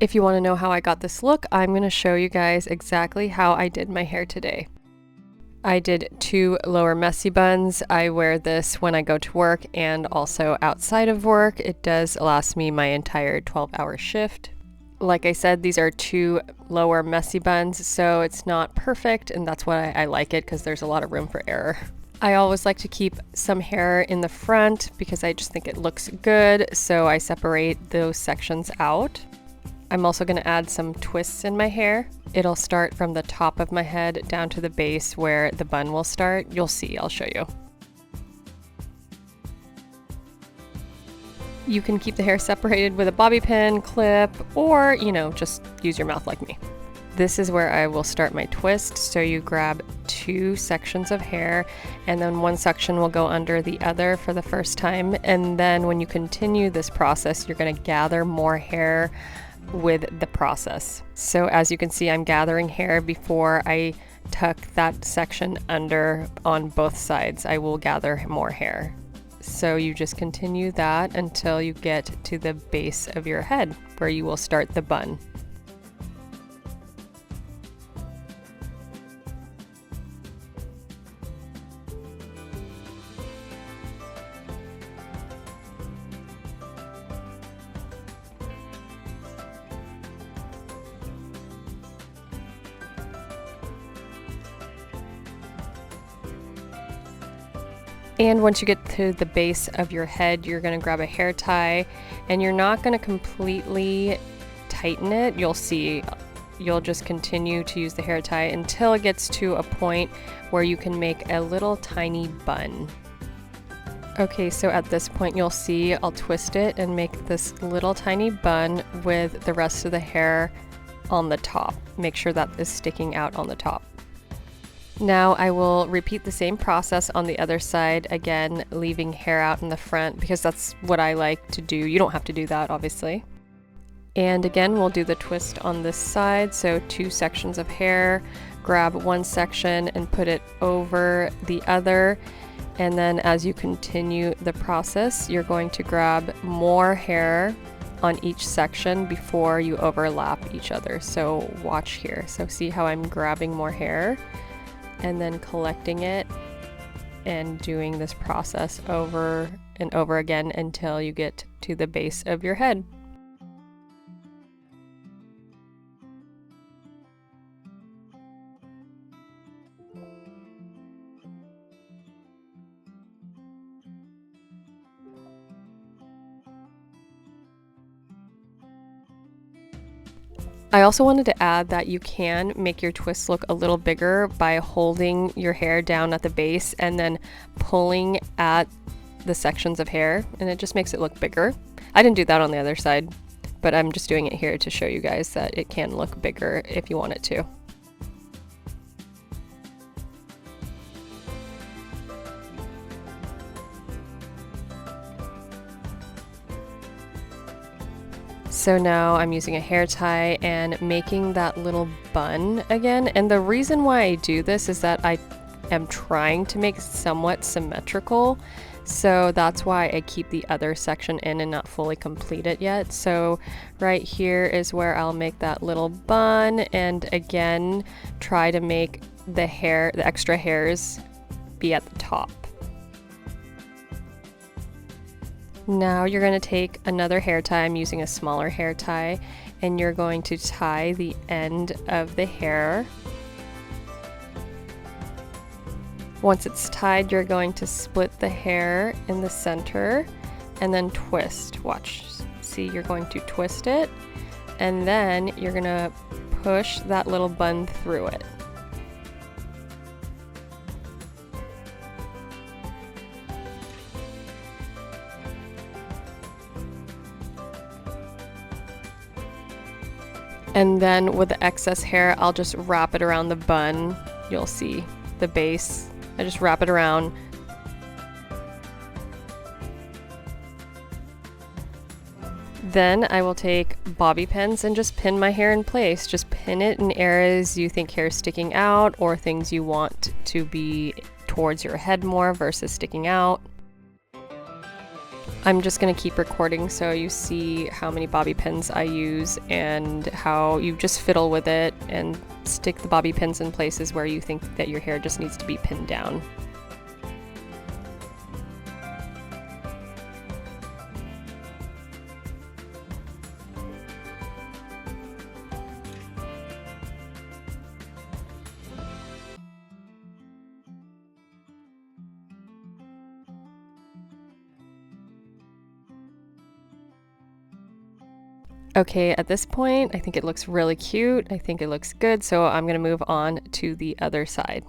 If you want to know how I got this look, I'm going to show you guys exactly how I did my hair today. I did 2 lower messy buns. I wear this when I go to work and also outside of work. It does last me my entire 12-hour shift. Like I said, these are 2 lower messy buns, so it's not perfect, and that's why I like it, because there's a lot of room for error. I always like to keep some hair in the front because I just think it looks good, so I separate those sections out. I'm also going to add some twists in my hair. It'll start from the top of my head down to the base where the bun will start. You'll see, I'll show you. You can keep the hair separated with a bobby pin, clip, or, just use your mouth like me. This is where I will start my twist. So you grab 2 sections of hair, and then one section will go under the other for the first time. And then when you continue this process, you're going to gather more hair with the process. So as you can see, I'm gathering hair before I tuck that section under on both sides. I will gather more hair. So you just continue that until you get to the base of your head where you will start the bun. And once you get to the base of your head, you're going to grab a hair tie, and you're not going to completely tighten it. You'll see, you'll just continue to use the hair tie until it gets to a point where you can make a little tiny bun. Okay, so at this point you'll see I'll twist it and make this little tiny bun with the rest of the hair on the top. Make sure that is sticking out on the top. Now I will repeat the same process on the other side, again leaving hair out in the front because that's what I like to do. You don't have to do that, obviously. And again, we'll do the twist on this side. So 2 sections of hair, grab one section and put it over the other. And then as you continue the process, you're going to grab more hair on each section before you overlap each other. So watch here. So see how I'm grabbing more hair and then collecting it and doing this process over and over again until you get to the base of your head. I also wanted to add that you can make your twist look a little bigger by holding your hair down at the base and then pulling at the sections of hair, and it just makes it look bigger. I didn't do that on the other side, but I'm just doing it here to show you guys that it can look bigger if you want it to. So now I'm using a hair tie and making that little bun again. And the reason why I do this is that I am trying to make somewhat symmetrical. So that's why I keep the other section in and not fully complete it yet. So right here is where I'll make that little bun, and again, try to make the hair, the extra hairs, be at the top. Now you're going to take another hair tie. I'm using a smaller hair tie, and you're going to tie the end of the hair. Once it's tied, you're going to split the hair in the center and then twist. Watch, see, you're going to twist it, and then you're going to push that little bun through it. And then with the excess hair, I'll just wrap it around the bun. You'll see the base. I just wrap it around. Then I will take bobby pins and just pin my hair in place. Just pin it in areas you think hair is sticking out or things you want to be towards your head more versus sticking out. I'm just going to keep recording so you see how many bobby pins I use and how you just fiddle with it and stick the bobby pins in places where you think that your hair just needs to be pinned down. Okay, at this point, I think it looks really cute. I think it looks good, so I'm going to move on to the other side.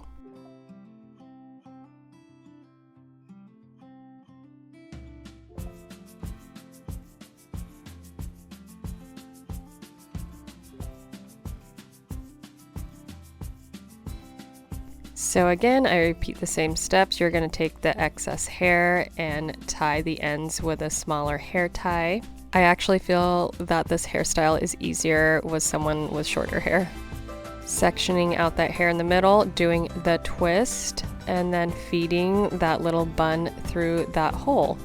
So again, I repeat the same steps. You're going to take the excess hair and tie the ends with a smaller hair tie. I actually feel that this hairstyle is easier with someone with shorter hair. Sectioning out that hair in the middle, doing the twist, and then feeding that little bun through that hole.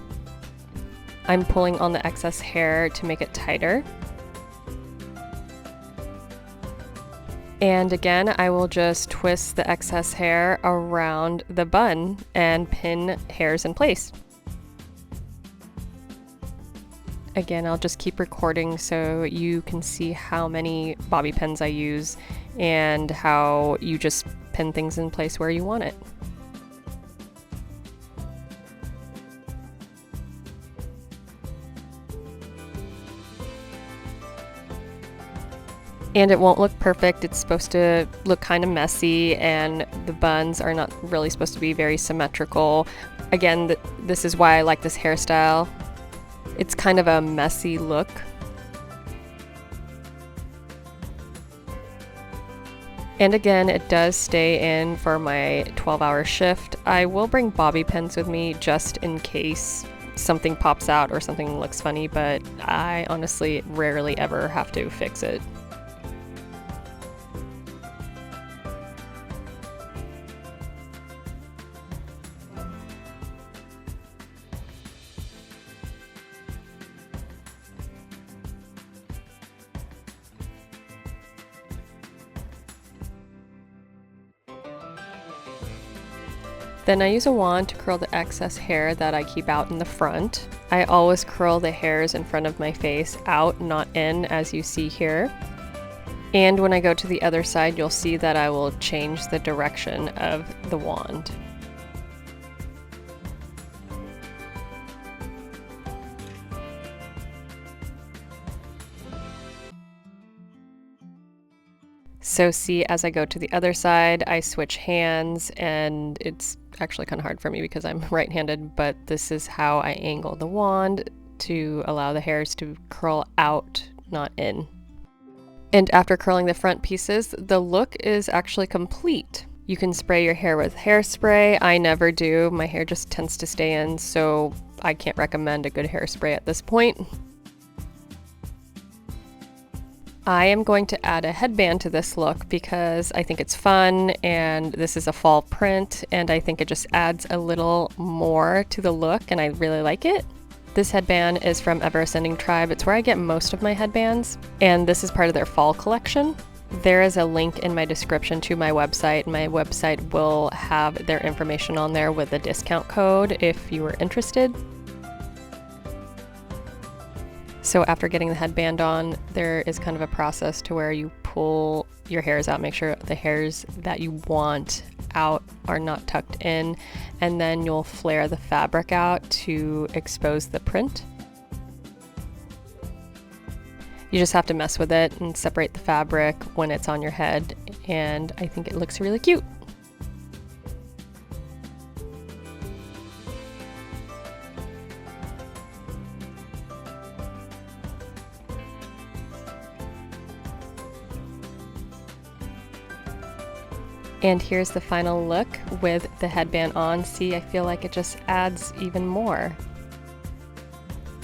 I'm pulling on the excess hair to make it tighter. And again, I will just twist the excess hair around the bun and pin hairs in place. Again, I'll just keep recording so you can see how many bobby pins I use and how you just pin things in place where you want it. And it won't look perfect. It's supposed to look kind of messy, and the buns are not really supposed to be very symmetrical. Again, this is why I like this hairstyle. It's kind of a messy look. And again, it does stay in for my 12-hour shift. I will bring bobby pins with me just in case something pops out or something looks funny, but I honestly rarely ever have to fix it. Then I use a wand to curl the excess hair that I keep out in the front. I always curl the hairs in front of my face out, not in, as you see here. And when I go to the other side, you'll see that I will change the direction of the wand. So see, as I go to the other side, I switch hands, and it's actually kind of hard for me because I'm right-handed, but this is how I angle the wand to allow the hairs to curl out, not in. And after curling the front pieces, the look is actually complete. You can spray your hair with hairspray. I never do. My hair just tends to stay in, so I can't recommend a good hairspray at this point. I am going to add a headband to this look because I think it's fun, and this is a fall print, and I think it just adds a little more to the look, and I really like it. This headband is from Ever Ascending Tribe. It's where I get most of my headbands, and this is part of their fall collection. There is a link in my description to my website. My website will have their information on there with a discount code if you were interested. So after getting the headband on, there is kind of a process to where you pull your hairs out, make sure the hairs that you want out are not tucked in, and then you'll flare the fabric out to expose the print. You just have to mess with it and separate the fabric when it's on your head, and I think it looks really cute. And here's the final look with the headband on. See, I feel like it just adds even more.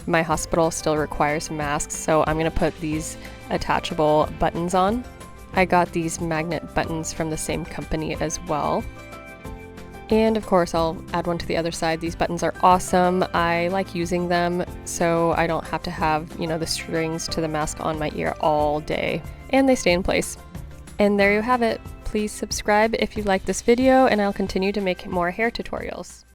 My hospital still requires masks, so I'm gonna put these attachable buttons on. I got these magnet buttons from the same company as well. And of course, I'll add one to the other side. These buttons are awesome. I like using them so I don't have to have, the strings to the mask on my ear all day. And they stay in place. And there you have it. Please subscribe if you like this video, and I'll continue to make more hair tutorials.